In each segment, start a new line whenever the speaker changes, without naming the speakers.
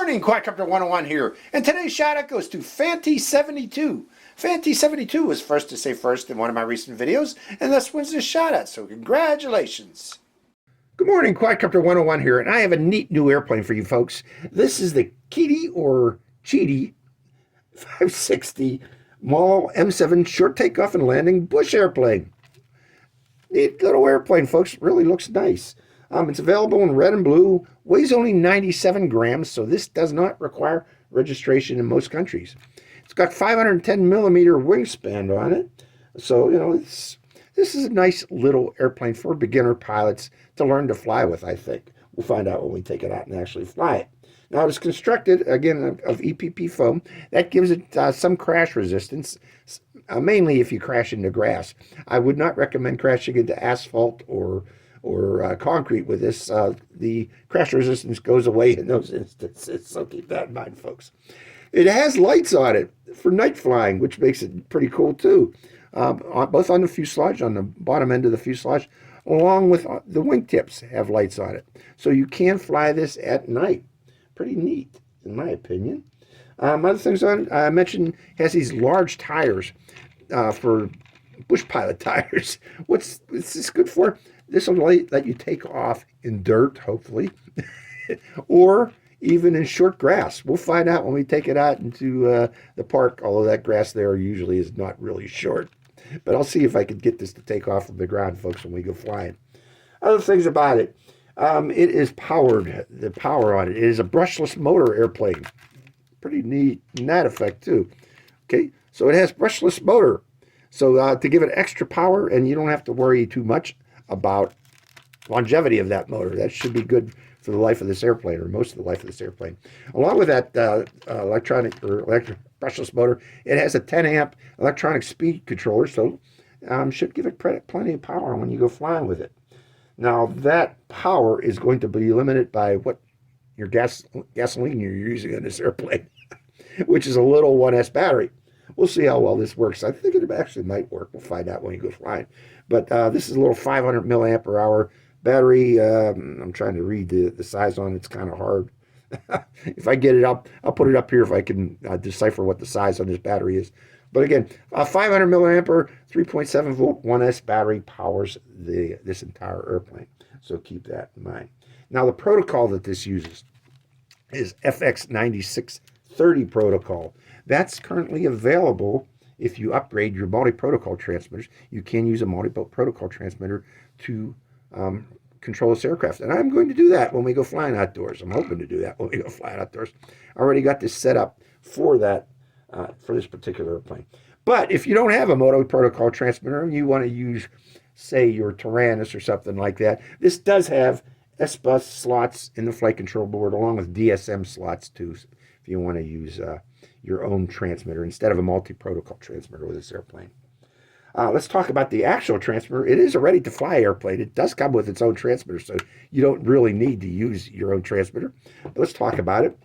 morning, Quadcopter 101 here, and today's shout out goes to Fanty72. Fanty72 was first to say first in one of my recent videos, and thus wins this shout out, so congratulations. Good morning, Quadcopter 101 here, and I have a neat new airplane for you folks. This is the QIDI or QIDI 560 Maule M7 short takeoff and landing bush airplane. Neat little airplane, folks. Really looks nice. It's available in red and blue, weighs only 97 grams, so this does not require registration in most countries. It's got 510 millimeter wingspan on it, so, you know, this is a nice little airplane for beginner pilots to learn to fly with, I think. We'll find out when we take it out and actually fly it. Now, it's constructed, again, of EPP foam. That gives it some crash resistance, mainly if you crash into grass. I would not recommend crashing into asphalt or concrete with this. The crash resistance goes away in those instances, so keep that in mind, folks. It has lights on it for night flying, which makes it pretty cool, too. Both on the fuselage, on the bottom end of the fuselage, along with the wingtips have lights on it. So you can fly this at night. Pretty neat, in my opinion. Other things I mentioned, has these large tires for bush pilot tires. What's this good for? This will let you take off in dirt, hopefully, or even in short grass. We'll find out when we take it out into the park, although that grass there usually is not really short. But I'll see if I can get this to take off from the ground, folks, when we go flying. Other things about it. It is powered, the power on it. It is a brushless motor airplane. Pretty neat in that effect, too. Okay, so it has brushless motor. So to give it extra power, and you don't have to worry too much about longevity of that motor. That should be good for the life of this airplane, or most of the life of this airplane. Along with that electric brushless motor, it has a 10 amp electronic speed controller, so should give it plenty of power when you go flying with it. Now, that power is going to be limited by what your gasoline you're using in this airplane, which is a little 1S battery. We'll see how well this works. I think it actually might work. We'll find out when you go flying. But this is a little 500 milliamp per hour battery. I'm trying to read the size on it. It's kind of hard. If I get it up, I'll put it up here if I can decipher what the size on this battery is. But again, 500 milliampere, 3.7 volt 1S battery powers this entire airplane. So keep that in mind. Now, the protocol that this uses is FX9630 protocol. That's currently available if you upgrade your multi-protocol transmitters. You can use a multi-protocol transmitter to control this aircraft. And I'm going to do that when we go flying outdoors. I'm hoping to do that when we go flying outdoors. I already got this set up for that. For this particular airplane. But if you don't have a multi-protocol transmitter and you want to use, say, your Tyrannus or something like that, this does have S-Bus slots in the flight control board, along with DSM slots, too, if you want to use your own transmitter instead of a multi-protocol transmitter with this airplane. Let's talk about the actual transmitter. It is a ready-to-fly airplane. It does come with its own transmitter, so you don't really need to use your own transmitter. But let's talk about it.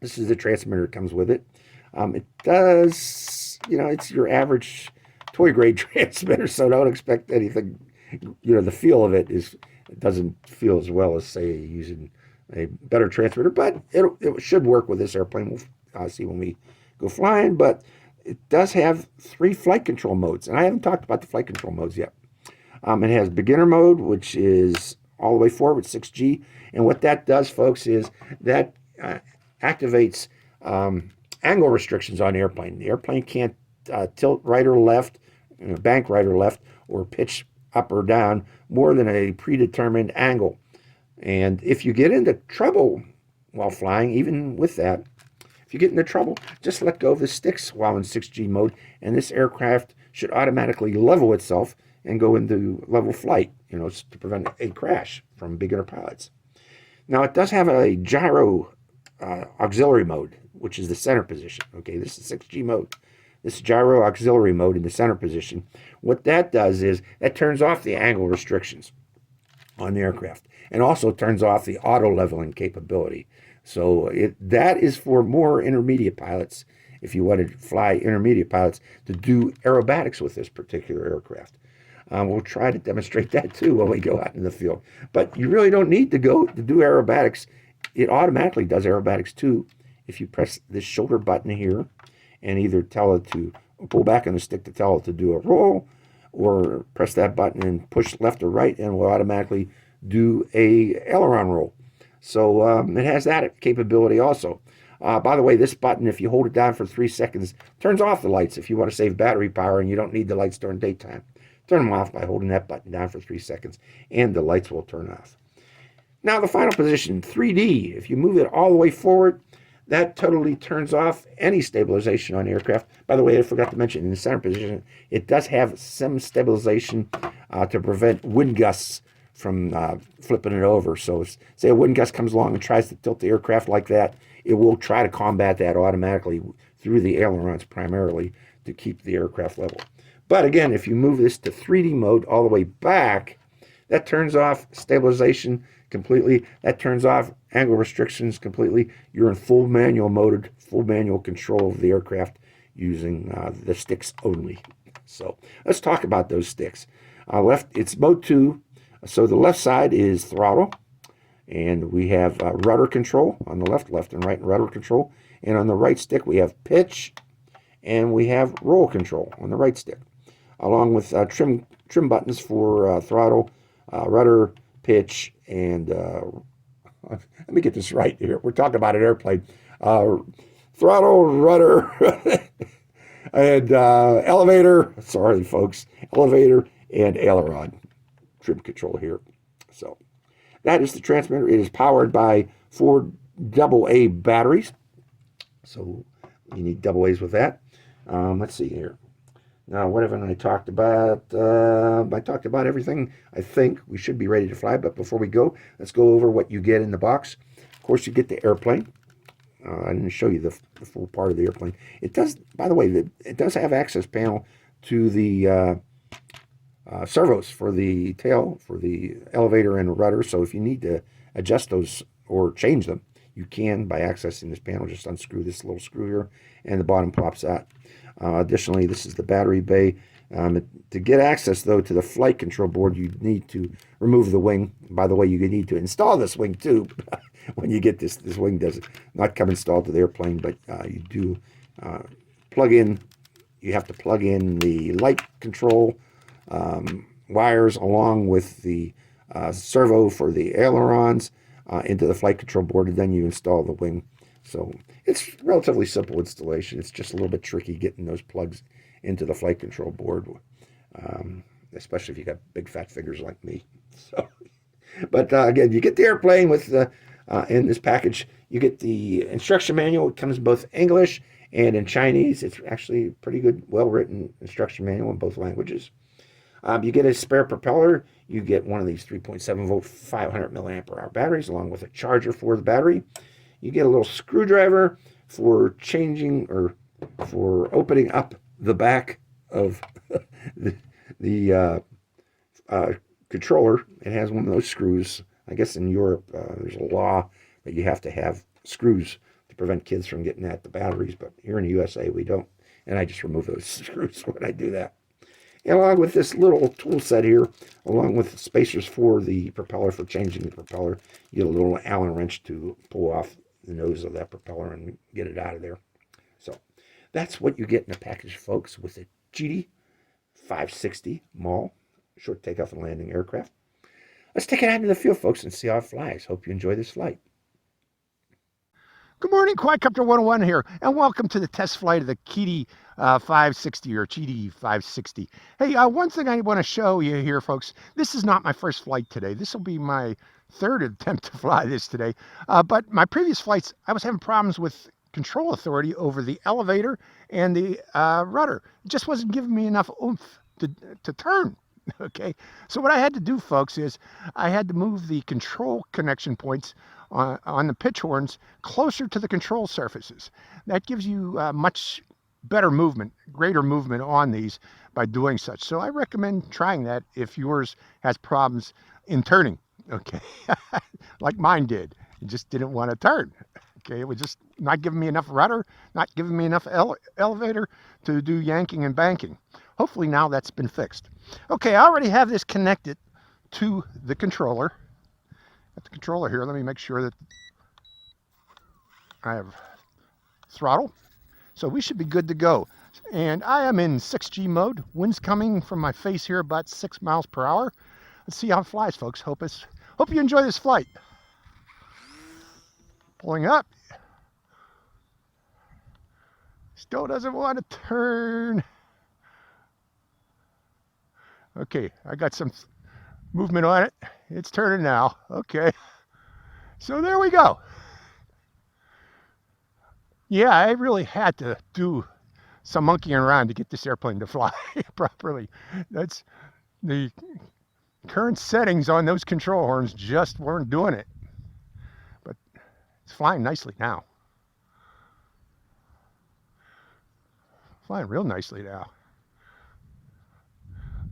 This is the transmitter that comes with it. It does, you know, it's your average toy grade transmitter, so don't expect anything, you know, the feel of it doesn't feel as well as, say, using a better transmitter, but it should work with this airplane. We'll see when we go flying, but it does have 3 flight control modes, and I haven't talked about the flight control modes yet. It has beginner mode, which is all the way forward with 6G, and what that does, folks, is that activates angle restrictions on the airplane. The airplane can't tilt right or left, bank right or left, or pitch up or down more than a predetermined angle. And if you get into trouble while flying, even with that, if you get into trouble, just let go of the sticks while in 6G mode, and this aircraft should automatically level itself and go into level flight, you know, to prevent a crash from beginner pilots. Now, it does have a gyro auxiliary mode, which is the center position. Okay, this is 6G mode. This is gyro auxiliary mode in the center position. What that does is that turns off the angle restrictions on the aircraft, and also turns off the auto leveling capability. So that is for more intermediate pilots, if you want to fly intermediate pilots, to do aerobatics with this particular aircraft. We'll try to demonstrate that too when we go out in the field. But you really don't need to go to do aerobatics it automatically does aerobatics too if you press this shoulder button here and either tell it to pull back on the stick to tell it to do a roll, or press that button and push left or right and it will automatically do a aileron roll. So it has that capability also. By the way, this button, if you hold it down for 3 seconds, turns off the lights if you want to save battery power and you don't need the lights during daytime. Turn them off by holding that button down for 3 seconds and the lights will turn off. Now the final position, 3D. If you move it all the way forward, that totally turns off any stabilization on the aircraft. By the way, I forgot to mention, in the center position, it does have some stabilization to prevent wind gusts from flipping it over. So if, say, a wind gust comes along and tries to tilt the aircraft like that, it will try to combat that automatically through the ailerons primarily to keep the aircraft level. But again, if you move this to 3D mode all the way back, that turns off stabilization completely. That turns off angle restrictions completely. You're in full manual mode, full manual control of the aircraft using the sticks only. So let's talk about those sticks. It's mode 2. So the left side is throttle, and we have rudder control on the left and right rudder control. And on the right stick, we have pitch, and we have roll control on the right stick, along with trim buttons for throttle, rudder, pitch, and let me get this right here. We're talking about an airplane. Throttle, rudder, and elevator. Sorry, folks. Elevator and aileron trim control here. So that is the transmitter. It is powered by 4 AA batteries. So you need double A's with that. Let's see here. Now, what haven't I talked about? I talked about everything. I think we should be ready to fly. But before we go, let's go over what you get in the box. Of course, you get the airplane. I didn't show you the full part of the airplane. It does, by the way, it does have access panel to the servos for the tail, for the elevator and rudder. So if you need to adjust those or change them, you can by accessing this panel. Just unscrew this little screw here, and the bottom pops out. Additionally, this is the battery bay. To get access, though, to the flight control board, you need to remove the wing. By the way, you need to install this wing, too. When you get this wing does not come installed to the airplane, but you do plug in. You have to plug in the light control wires along with the servo for the ailerons into the flight control board, and then you install the wing. So it's relatively simple installation. It's just a little bit tricky getting those plugs into the flight control board, especially if you got big fat fingers like me. So, but again, you get the airplane with in this package. You get the instruction manual. It comes both English and in Chinese. It's actually a pretty good, well-written instruction manual in both languages. You get a spare propeller. You get one of these 3.7 volt 500 milliampere hour batteries along with a charger for the battery. You get a little screwdriver for changing or for opening up the back of the controller. It has one of those screws. I guess in Europe there's a law that you have to have screws to prevent kids from getting at the batteries, but here in the USA we don't. And I just remove those screws when I do that. And along with this little tool set here, along with spacers for the propeller, for changing the propeller, you get a little Allen wrench to pull off the nose of that propeller and get it out of there. So that's what you get in a package, folks, with a QIDI 560 Maule short takeoff and landing aircraft. Let's take it out into the field, folks, and see how it flies. Hope you enjoy this flight. Good morning, Quadcopter 101 here, and welcome to the test flight of the QIDI 560 or QIDI 560. Hey, one thing I want to show you here, folks. This is not my first flight today. This will be my third attempt to fly this today. But my previous flights, I was having problems with control authority over the elevator and the rudder. It just wasn't giving me enough oomph to turn. Okay, so what I had to do, folks, is I had to move the control connection points on the pitch horns closer to the control surfaces. That gives you much better movement, greater movement on these by doing such. So I recommend trying that if yours has problems in turning, okay, like mine did. It just didn't want to turn. Okay, it was just not giving me enough rudder, not giving me enough elevator to do yanking and banking. Hopefully now that's been fixed. Okay, I already have this connected to the controller. At the controller here, let me make sure that
I have throttle, so we should be good to go. And I am in 6G mode. Wind's coming from my face here about 6 miles per hour. Let's see how it flies, folks. Hope you enjoy this flight. Pulling up. Still doesn't want to turn. Okay, I got some movement on it. It's turning now. Okay. So there we go. Yeah, I really had to do some monkeying around to get this airplane to fly properly. That's the current settings on those control horns just weren't doing it. But it's flying nicely now. Flying real nicely now.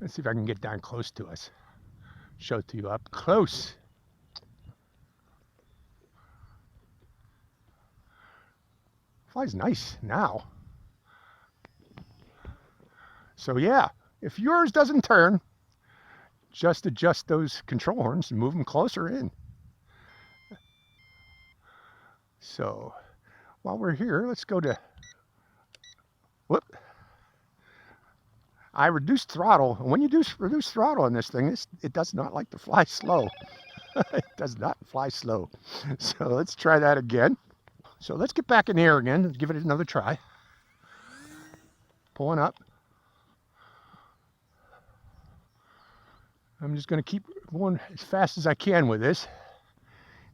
Let's see if I can get down close to us. Show it to you up close. Flies nice now. So yeah, if yours doesn't turn, just adjust those control horns and move them closer in. So while we're here, let's go to, whoop. I reduced throttle. And when you do reduce throttle on this thing, it does not like to fly slow. It does not fly slow. So let's try that again. So let's get back in the air again and give it another try. Pulling up. I'm just going to keep going as fast as I can with this,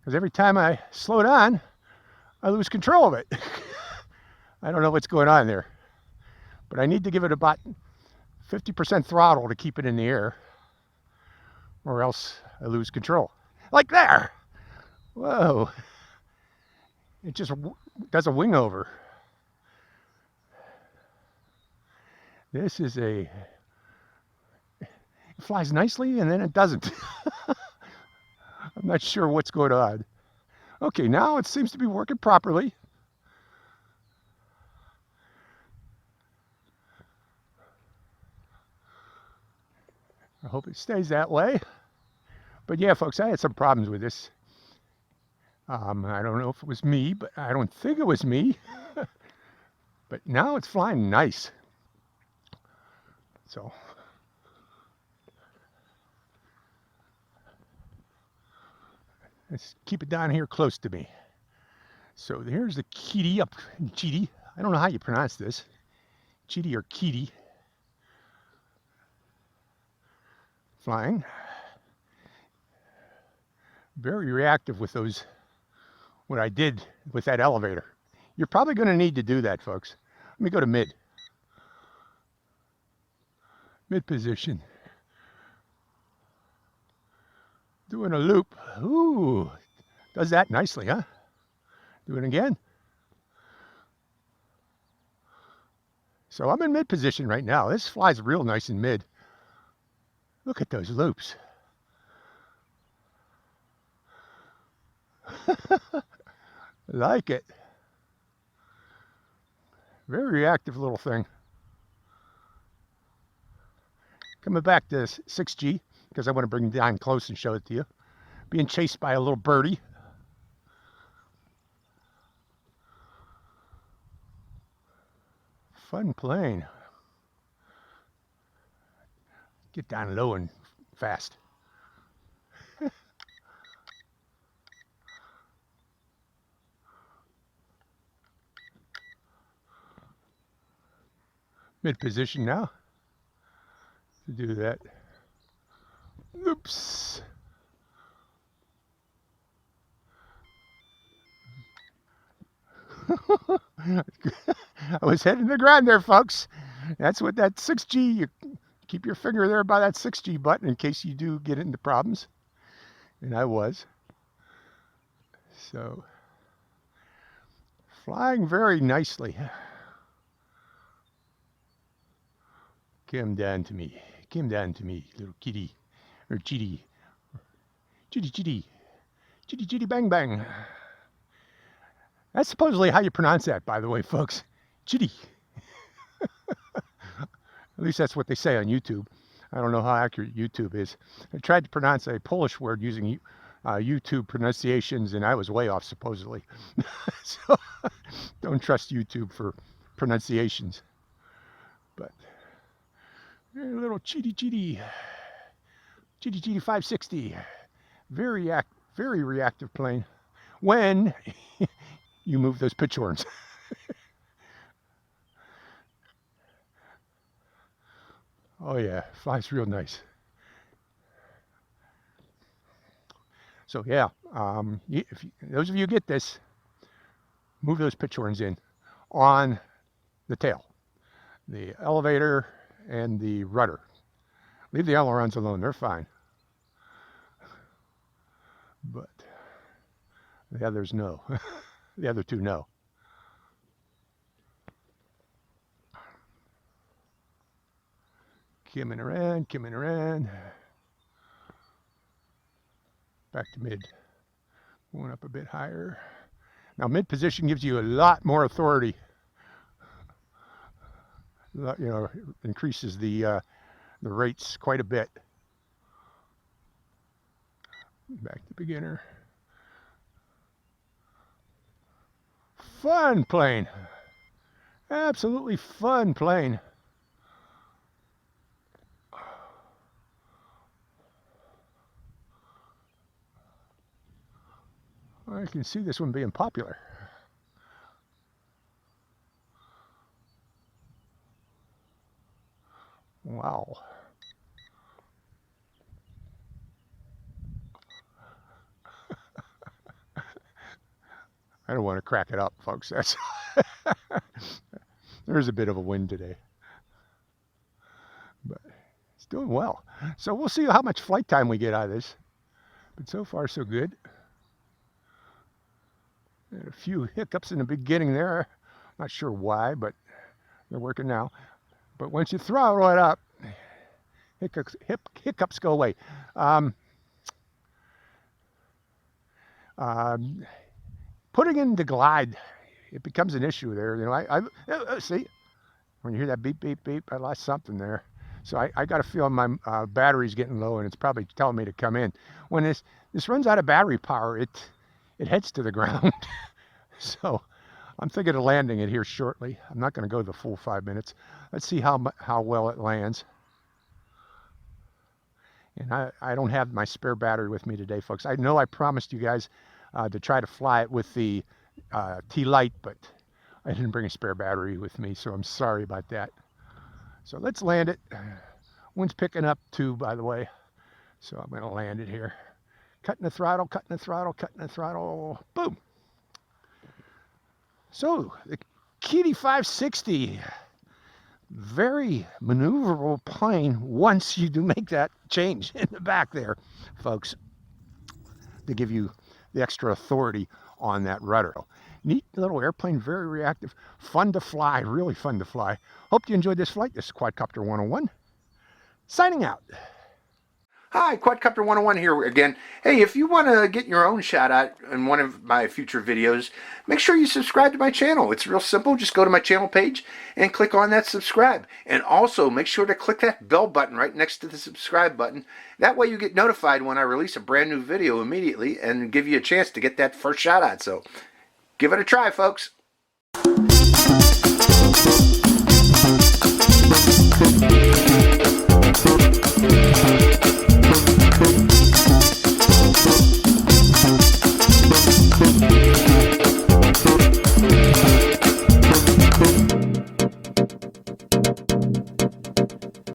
because every time I slow down, I lose control of it. I don't know what's going on there, but I need to give it about 50% throttle to keep it in the air, or else I lose control. Like there. Whoa. It just does a wing over. This is it flies nicely and then it doesn't. I'm not sure what's going on. Okay, now it seems to be working properly. I hope it stays that way. But yeah, folks, I had some problems with this. I don't know if it was me, but I don't think it was me. But now it's flying nice. So let's keep it down here close to me. So here's the QIDI up. QIDI. I don't know how you pronounce this. QIDI or QIDI. Flying. Very reactive with those, what I did with that elevator. You're probably going to need to do that, folks. Let me go to mid. Mid position. Doing a loop. Ooh, does that nicely, huh? Do it again. So I'm in mid position right now. This flies real nice in mid. Look at those loops. Like it. Very reactive little thing. Coming back to 6G, because I want to bring it down close and show it to you. Being chased by a little birdie. Fun plane. Get down low and fast. Mid position now to do that. Oops. I was heading to the ground there, folks. That's what that 6G, you keep your finger there by that 6G button in case you do get into problems. And I was. So, flying very nicely. Come down to me. Come down to me, little kitty. Or chitty. Chitty, chitty. Chitty, chitty, bang, bang. That's supposedly how you pronounce that, by the way, folks. Chitty. At least that's what they say on YouTube. I don't know how accurate YouTube is. I tried to pronounce a Polish word using YouTube pronunciations, and I was way off, supposedly. So Don't trust YouTube for pronunciations. But a little QIDI 560, very reactive plane when you move those pitch horns. Oh yeah, flies real nice. So yeah, those of you get this, move those pitch horns in on the tail, the elevator, and the rudder. Leave the ailerons alone, they're fine. But the others no. The other two no. Coming around. Back to mid. Going up a bit higher. Now mid position gives you a lot more authority. You know, increases the rates quite a bit. Back to beginner. Fun plane. Absolutely fun plane. I can see this one being popular. Wow. I don't want to crack it up, folks. That's there's a bit of a wind today. But it's doing well. So we'll see how much flight time we get out of this. But so far, so good. Had a few hiccups in the beginning there. Not sure why, but they're working now. But once you throttle it up, hiccups go away. Putting in the glide, it becomes an issue there. You know, see, when you hear that beep, beep, beep, I lost something there. So I got a feeling my battery's getting low, and it's probably telling me to come in. When this runs out of battery power, it heads to the ground. So I'm thinking of landing it here shortly. I'm not going to go the full 5 minutes. Let's see how well it lands. And I don't have my spare battery with me today, folks. I know I promised you guys to try to fly it with the T-Lite, but I didn't bring a spare battery with me, so I'm sorry about that. So let's land it. Wind's picking up too, by the way. So I'm going to land it here. Cutting the throttle, cutting the throttle, cutting the throttle. Boom. So the QIDI 560, very maneuverable plane once you do make that change in the back there, folks, to give you the extra authority on that rudder. Neat little airplane, very reactive, fun to fly, really fun to fly. Hope you enjoyed this flight. This is Quadcopter 101, signing out.
Hi, Quadcopter 101 here again. Hey, if you want to get your own shout out in one of my future videos, make sure you subscribe to my channel. It's real simple. Just go to my channel page and click on that subscribe. And also make sure to click that bell button right next to the subscribe button. That way you get notified when I release a brand new video immediately and give you a chance to get that first shout out. So give it a try, folks.